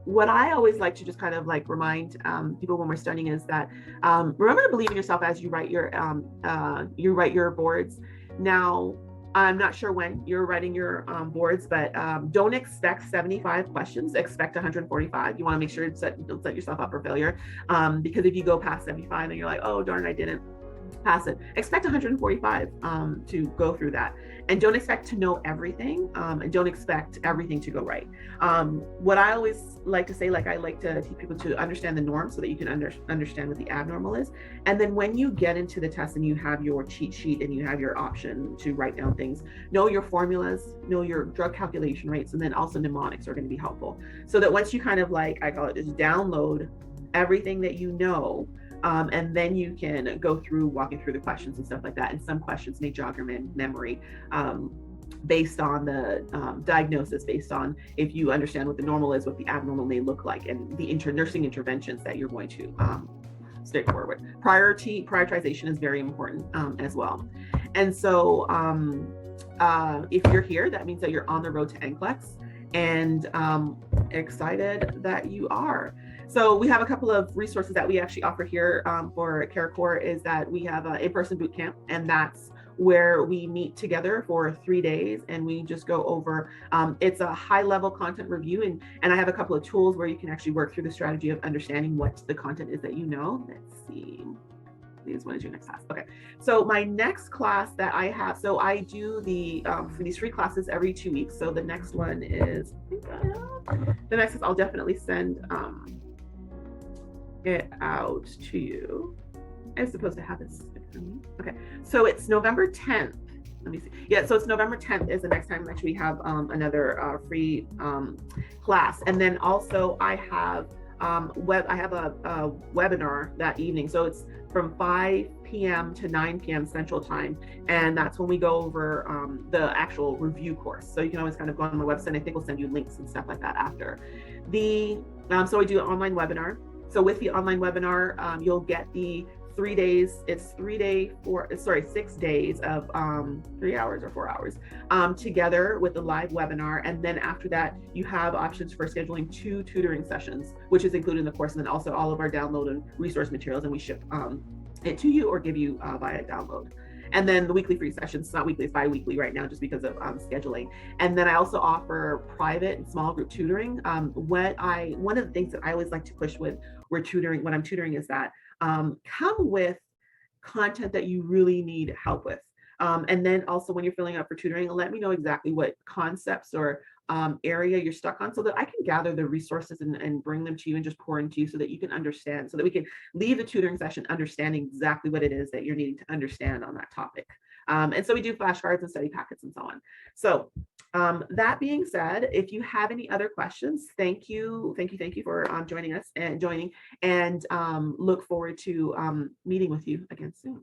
what I always like to just kind of like remind people when we're studying is that remember to believe in yourself as you write your boards. Now, I'm not sure when you're writing your boards, but don't expect 75 questions. Expect 145. You want to make sure don't set yourself up for failure, because if you go past 75 and you're like, oh darn, I didn't pass it, expect 145 to go through that, and don't expect to know everything, and don't expect everything to go right. What I always like to say, like I like to teach people to understand the norm so that you can understand what the abnormal is, and then when you get into the test and you have your cheat sheet and you have your option to write down things, know your formulas, know your drug calculation rates, and then also mnemonics are going to be helpful, so that once you kind of like, I call it, just download everything that you know, and then you can go through walking through the questions and stuff like that. And some questions may jog your memory based on the diagnosis, based on if you understand what the normal is, what the abnormal may look like, and the nursing interventions that you're going to stick forward. Prioritization is very important as well. And so if you're here, that means that you're on the road to NCLEX, and excited that you are. So we have a couple of resources that we actually offer here for Karecore. Is that we have an in-person boot camp, and that's where we meet together for 3 days and we just go over, it's a high level content review, and I have a couple of tools where you can actually work through the strategy of understanding what the content is that you know. Let's see. When is your next class? Okay, so my next class that I have, so I do the for these free classes every 2 weeks. So the next one is, the next is, I'll definitely send it out to you. I'm supposed to have this. Okay, so it's November 10th. Let me see. Yeah, so it's November 10th is the next time that we have another free class, and then also I have a webinar that evening. So it's from 5 p.m. to 9 p.m. Central Time, and that's when we go over the actual review course. So you can always kind of go on my website. I think we'll send you links and stuff like that after. So I do an online webinar. So with the online webinar, you'll get the 3 days. It's 6 days of 3 hours or 4 hours together with the live webinar. And then after that, you have options for scheduling 2 tutoring sessions, which is included in the course, and then also all of our download and resource materials, and we ship it to you or give you via download. And then the weekly free sessions, it's not weekly, it's bi-weekly right now just because of scheduling. And then I also offer private and small group tutoring. One of the things that I always like to push when I'm tutoring is that come with content that you really need help with. And then also when you're filling out for tutoring, let me know exactly what concepts or area you're stuck on, so that I can gather the resources and bring them to you and just pour into you, so that you can understand, so that we can leave the tutoring session understanding exactly what it is that you're needing to understand on that topic. And so we do flashcards and study packets and so on. So that being said, if you have any other questions, thank you for joining us and look forward to meeting with you again soon.